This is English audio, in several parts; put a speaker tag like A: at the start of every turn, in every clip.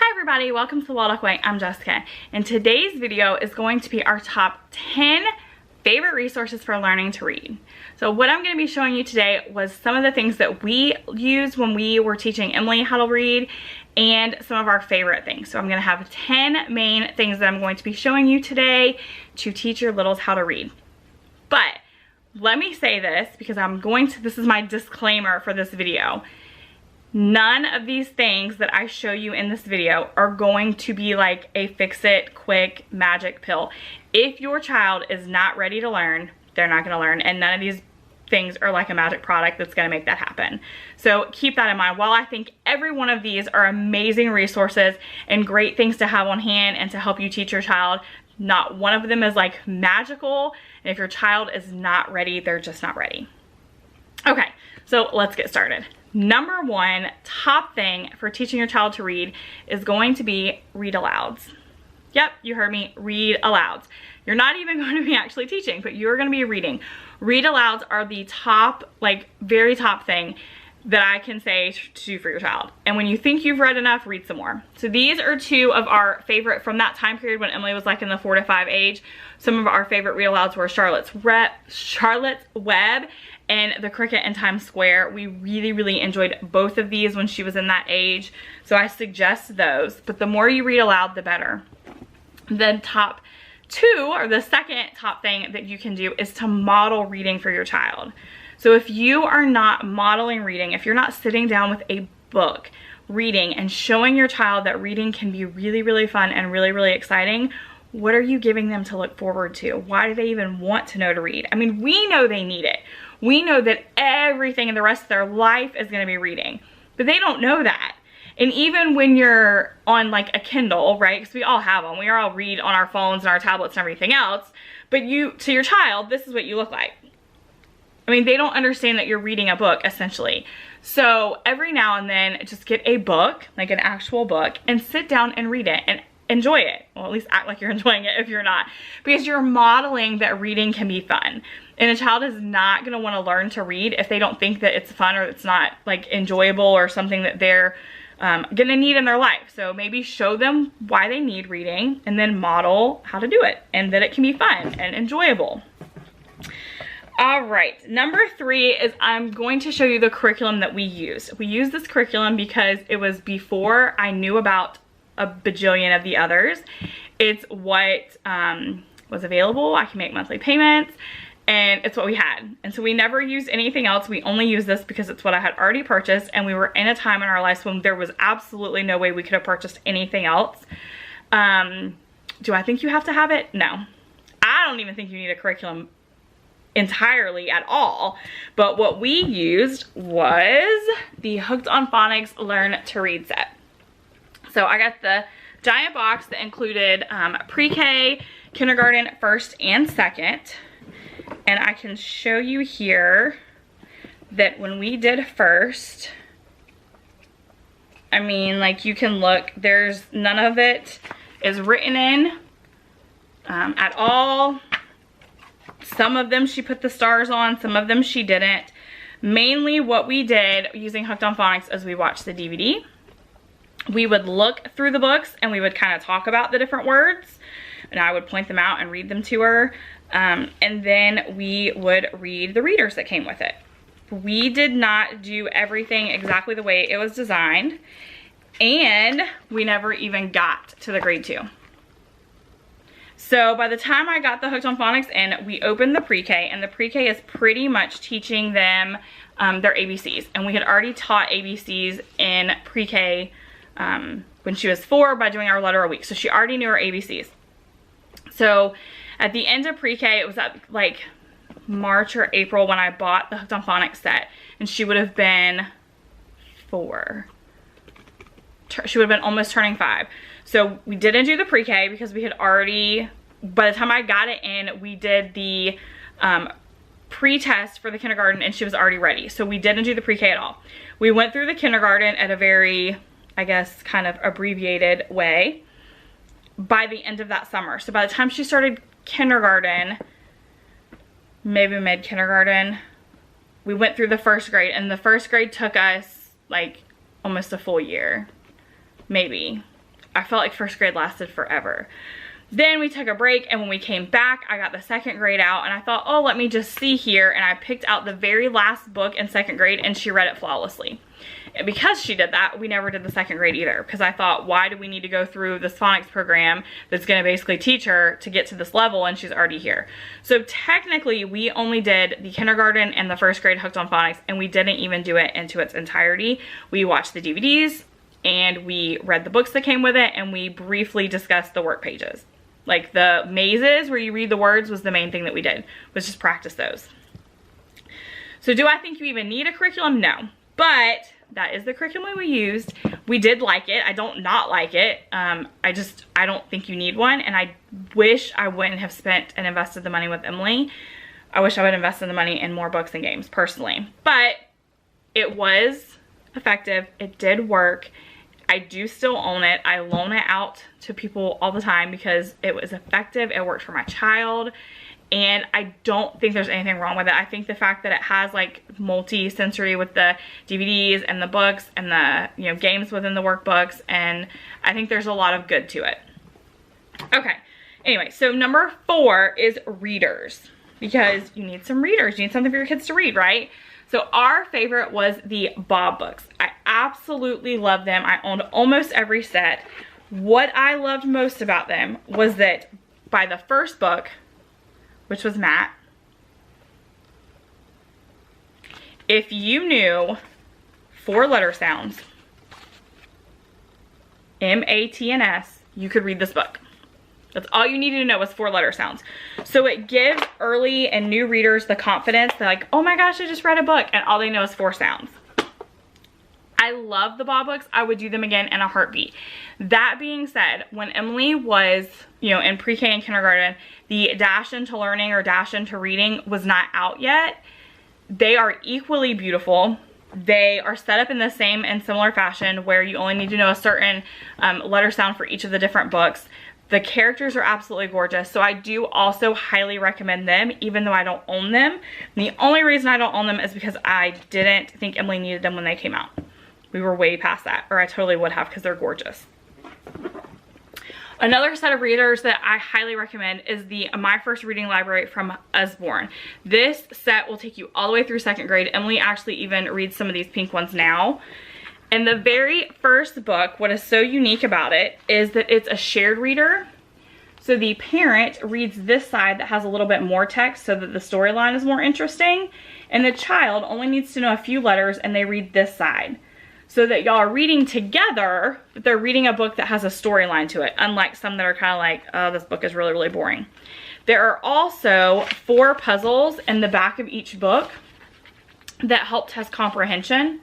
A: Hi everybody, welcome to the Waldock Way. I'm Jessica, and today's video is going to be our top 10 favorite resources for learning to read. So what I'm going to be showing you today was some of the things that we used when we were teaching Emily how to read and some of our favorite things. So I'm going to have 10 main things that I'm going to be showing you today to teach your littles how to read. But let me say this because this is my disclaimer for this video. None of these things that I show you in this video are going to be like a fix-it, quick, magic pill. If your child is not ready to learn, they're not going to learn, and none of these things are like a magic product that's going to make that happen. So keep that in mind. While I think every one of these are amazing resources and great things to have on hand and to help you teach your child, not one of them is like magical, and if your child is not ready, they're just not ready. Okay, so let's get started. Number one top thing for teaching your child to read is going to be read alouds. Yep, you heard me, read alouds. You're not even going to be actually teaching, but you're going to be reading. Read alouds are the top, like very top thing that I can say to do for your child. And when you think you've read enough, read some more. So these are two of our favorite from that time period when Emily was like in the 4 to 5 age. Some of our favorite read alouds were Charlotte's Web and The Cricket in Times Square. We really enjoyed both of these when she was in that age. So I suggest those, but the more you read aloud, the better. The top two, or the second top thing that you can do, is to model reading for your child. So if you are not modeling reading, if you're not sitting down with a book, reading and showing your child that reading can be really fun and really exciting, what are you giving them to look forward to? Why do they even want to know to read? I mean, we know they need it. We know that everything in the rest of their life is going to be reading, but they don't know that. And even when you're on like a Kindle, right? Because we all have them. We all read on our phones and our tablets and everything else. But to your child, this is what you look like. I mean, they don't understand that you're reading a book, essentially. So every now and then, just get a book, like an actual book, and sit down and read it and enjoy it. Well, at least act like you're enjoying it if you're not. Because you're modeling that reading can be fun. And a child is not going to want to learn to read if they don't think that it's fun or it's not like enjoyable or something that they're gonna need in their life. So maybe show them why they need reading and then model how to do it and that it can be fun and enjoyable. All right, number 3 is I'm going to show you the curriculum that we use. We use this curriculum because it was before I knew about a bajillion of the others. It's what was available. I can make monthly payments, and it's what we had. And so we never used anything else. We only used this because it's what I had already purchased, and we were in a time in our lives when there was absolutely no way we could have purchased anything else. Do I think you have to have it? No. I don't even think you need a curriculum entirely at all. But what we used was the Hooked on Phonics Learn to Read set. So I got the giant box that included pre-K, kindergarten, first and second. And I can show you here that when we did first, I mean, like, you can look, there's none of it is written in at all. Some of them she put the stars on, some of them she didn't. Mainly what we did using Hooked on Phonics is we watched the DVD. We would look through the books and we would kind of talk about the different words, and I would point them out and read them to her. And then we would read the readers that came with it. We did not do everything exactly the way it was designed, and we never even got to the grade 2. So by the time I got the Hooked on Phonics in, we opened the pre-K, and the pre-K is pretty much teaching them their ABCs. And we had already taught ABCs in pre-K when she was 4 by doing our letter a week. So she already knew her ABCs. So at the end of pre-K, it was at like March or April when I bought the Hooked on Phonics set, and she would have been 4. She would have been almost turning 5. So we didn't do the pre-K because we had already, by the time I got it in, we did the pre-test for the kindergarten and she was already ready. So we didn't do the pre-K at all. We went through the kindergarten at a very, I guess, kind of abbreviated way by the end of that summer. So by the time she started kindergarten, maybe mid-kindergarten, we went through the first grade, and the first grade took us like almost a full year, maybe. I felt like first grade lasted forever. Then we took a break, and when we came back, I got the second grade out, and I thought, oh, let me just see here, and I picked out the very last book in second grade, and she read it flawlessly. And because she did that, we never did the second grade either, because I thought, why do we need to go through this phonics program that's going to basically teach her to get to this level, and she's already here. So technically, we only did the kindergarten and the first grade Hooked on Phonics, and we didn't even do it into its entirety. We watched the DVDs, and we read the books that came with it, and we briefly discussed the work pages. Like the mazes where you read the words was the main thing that we did, was just practice those. So do I think you even need a curriculum? No, but that is the curriculum we used. We did like it. I don't not like it. I don't think you need one, and I wish I wouldn't have spent and invested the money with Emily. I wish I would invest in the money in more books and games personally, but it was effective. It did work. I do still own it. I loan it out to people all the time because it was effective. It worked for my child, and I don't think there's anything wrong with it. I think the fact that it has like multi-sensory with the DVDs and the books and the, you know, games within the workbooks, and I think there's a lot of good to it. Okay, anyway, so number 4 is readers, because you need some readers. You need something for your kids to read, right? So our favorite was the Bob books. I absolutely love them. I owned almost every set. What I loved most about them was that by the first book, which was Matt, if you knew 4 letter sounds, M-A-T-N-S, you could read this book. That's all you needed to know was 4 letter sounds. So it gives early and new readers the confidence. They're like, oh my gosh, I just read a book, and all they know is 4 sounds. I love the Bob books. I would do them again in a heartbeat. That being said, when Emily was, you know, in pre-K and kindergarten, the Dash into Learning or Dash into Reading was not out yet. They are equally beautiful. They are set up in the same and similar fashion where you only need to know a certain letter sound for each of the different books. The characters are absolutely gorgeous, so I do also highly recommend them, even though I don't own them. And the only reason I don't own them is because I didn't think Emily needed them when they came out. We were way past that, or I totally would have, because they're gorgeous. Another set of readers that I highly recommend is the My First Reading Library from Usborne. This set will take you all the way through second grade. Emily actually even reads some of these pink ones now. And the very first book, what is so unique about it is that it's a shared reader. So the parent reads this side that has a little bit more text so that the storyline is more interesting. And the child only needs to know a few letters, and they read this side. So that y'all are reading together, but they're reading a book that has a storyline to it, unlike some that are kind of like, oh, this book is really, really boring. There are also 4 puzzles in the back of each book that help test comprehension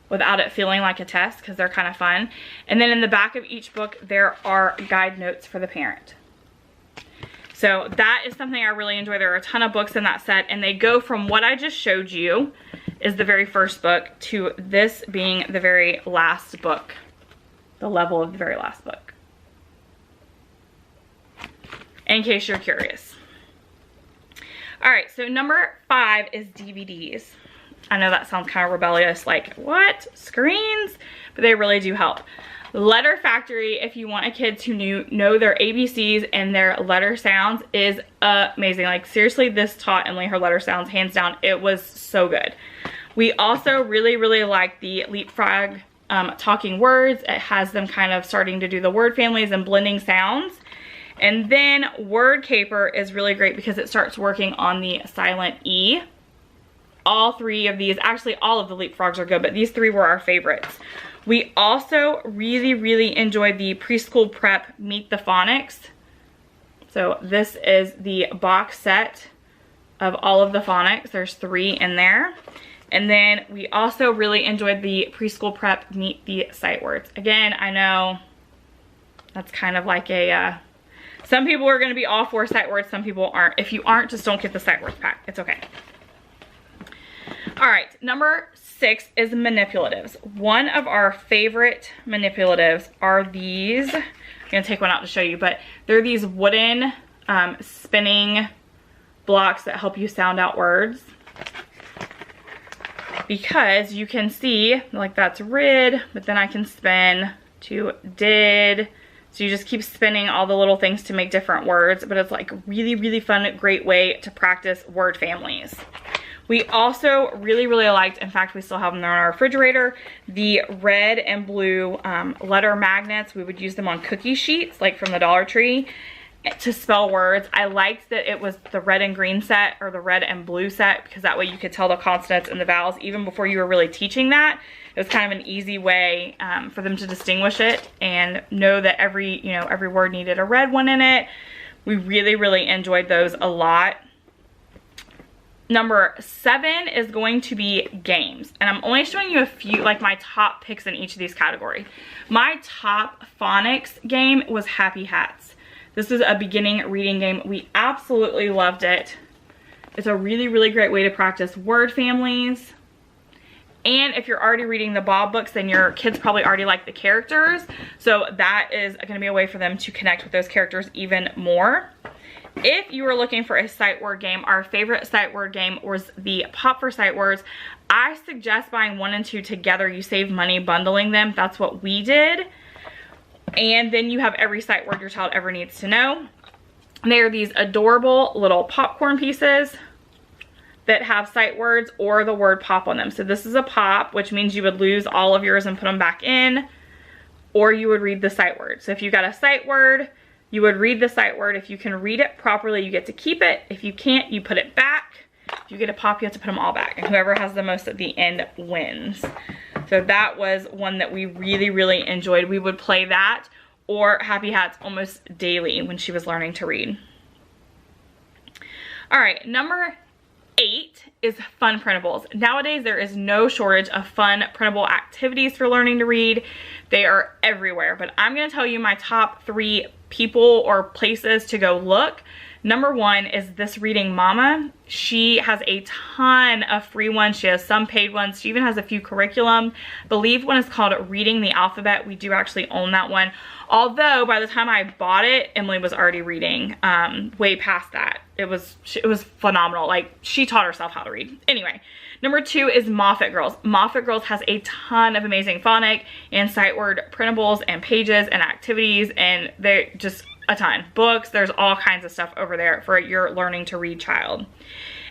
A: without it feeling like a test, because they're kind of fun. And then in the back of each book, there are guide notes for the parent. So that is something I really enjoy. There are a ton of books in that set, and they go from what I just showed you is the very first book to this being the very last book, the level of the very last book, in case you're curious. All right, so number 5 is DVDs. I know that sounds kind of rebellious, like what, screens? But they really do help. Letter Factory, if you want a kid to know their ABCs and their letter sounds, is amazing. Like seriously, this taught Emily her letter sounds, hands down. It was so good. We also really, really like the Leapfrog talking words. It has them kind of starting to do the word families and blending sounds. And then Word Caper is really great because it starts working on the silent E. All 3 of these, actually all of the Leapfrogs are good, but these 3 were our favorites. We also really, really enjoyed the Preschool Prep Meet the Phonics. So this is the box set of all of the phonics. There's 3 in there. And then we also really enjoyed the Preschool Prep Meet the Sight Words. Again, I know that's kind of like a, some people are going to be all for sight words, some people aren't. If you aren't, just don't get the sight words pack. It's okay. All right, number 6 is Manipulatives. One of our favorite Manipulatives are these. I'm going to take one out to show you, but they're these wooden spinning blocks that help you sound out words. Because you can see, like that's rid, but then I can spin to did. So you just keep spinning all the little things to make different words, but it's like really, really fun, great way to practice word families. We also really, really liked, in fact, we still have them there on our refrigerator, the red and blue letter magnets. We would use them on cookie sheets, like from the Dollar Tree, to spell words. I liked that it was the red and green set, or the red and blue set, because that way you could tell the consonants and the vowels even before you were really teaching that. It was kind of an easy way for them to distinguish it and know that every word needed a red one in it. We really, really enjoyed those a lot. Number 7 is going to be games. And I'm only showing you a few, like my top picks in each of these categories. My top phonics game was Happy Hats. This is a beginning reading game. We absolutely loved it. It's a really, really great way to practice word families. And if you're already reading the Bob books, then your kids probably already like the characters. So that is going to be a way for them to connect with those characters even more. If you were looking for a sight word game, our favorite sight word game was the Pop for Sight Words. I suggest buying 1 and 2 together. You save money bundling them. That's what we did. And then you have every sight word your child ever needs to know. They are these adorable little popcorn pieces that have sight words or the word pop on them. So this is a pop, which means you would lose all of yours and put them back in, or you would read the sight word. So if you got a sight word, you would read the sight word. If you can read it properly, you get to keep it. If you can't, you put it back. If you get a pop, you have to put them all back. And whoever has the most at the end wins. So that was one that we really, really enjoyed. We would play that or Happy Hats almost daily when she was learning to read. All right, number 8 is fun printables. Nowadays, there is no shortage of fun printable activities for learning to read. They are everywhere, but I'm gonna tell you my top 3 people or places to go look. Number 1 is This Reading Mama. She has a ton of free ones. She has some paid ones. She even has a few curriculum. I believe one is called Reading the Alphabet. We do actually own that one. Although by the time I bought it, Emily was already reading way past that. It was phenomenal. Like, she taught herself how to read. Anyway, number 2 is Moffat Girls. Moffat Girls has a ton of amazing phonic and sight word printables and pages and activities, and they're just a ton. Books, there's all kinds of stuff over there for your learning to read child.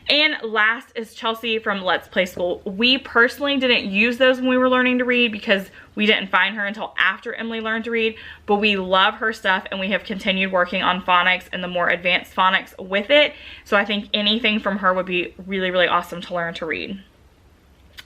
A: And last is Chelsea from Let's Play School. We personally didn't use those when we were learning to read because we didn't find her until after Emily learned to read, but we love her stuff and we have continued working on phonics and the more advanced phonics with it. So I think anything from her would be really, really awesome to learn to read.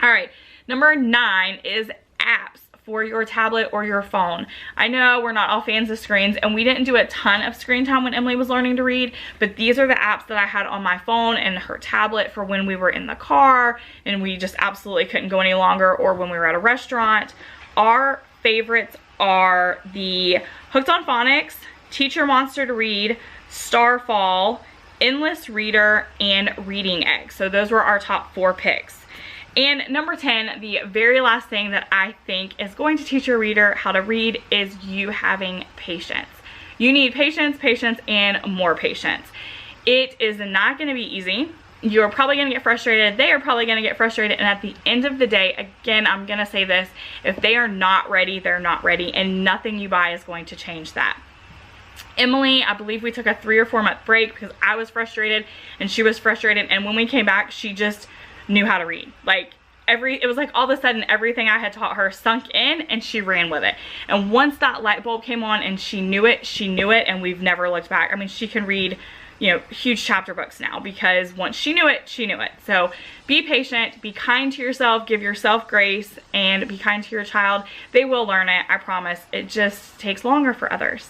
A: All right, number 9 is apps for your tablet or your phone. I know we're not all fans of screens, and we didn't do a ton of screen time when Emily was learning to read, but these are the apps that I had on my phone and her tablet for when we were in the car and we just absolutely couldn't go any longer, or when we were at a restaurant. Our favorites are the Hooked on Phonics, Teacher Monster to Read, Starfall, Endless Reader, and Reading Egg. So those were our top 4 picks. And number 10, the very last thing that I think is going to teach your reader how to read is you having patience. You need patience, patience, and more patience. It is not going to be easy. You're probably going to get frustrated. They are probably going to get frustrated. And at the end of the day, again, I'm going to say this, if they are not ready, they're not ready, and nothing you buy is going to change that. Emily, I believe we took a 3 or 4 month break because I was frustrated and she was frustrated. And when we came back, she just knew how to read. Like, it was like all of a sudden everything I had taught her sunk in and she ran with it. And once that light bulb came on and she knew it, and we've never looked back. I mean, she can read, you know, huge chapter books now because once she knew it, she knew it. So be patient, be kind to yourself, give yourself grace, and be kind to your child. They will learn it, I promise. It just takes longer for others.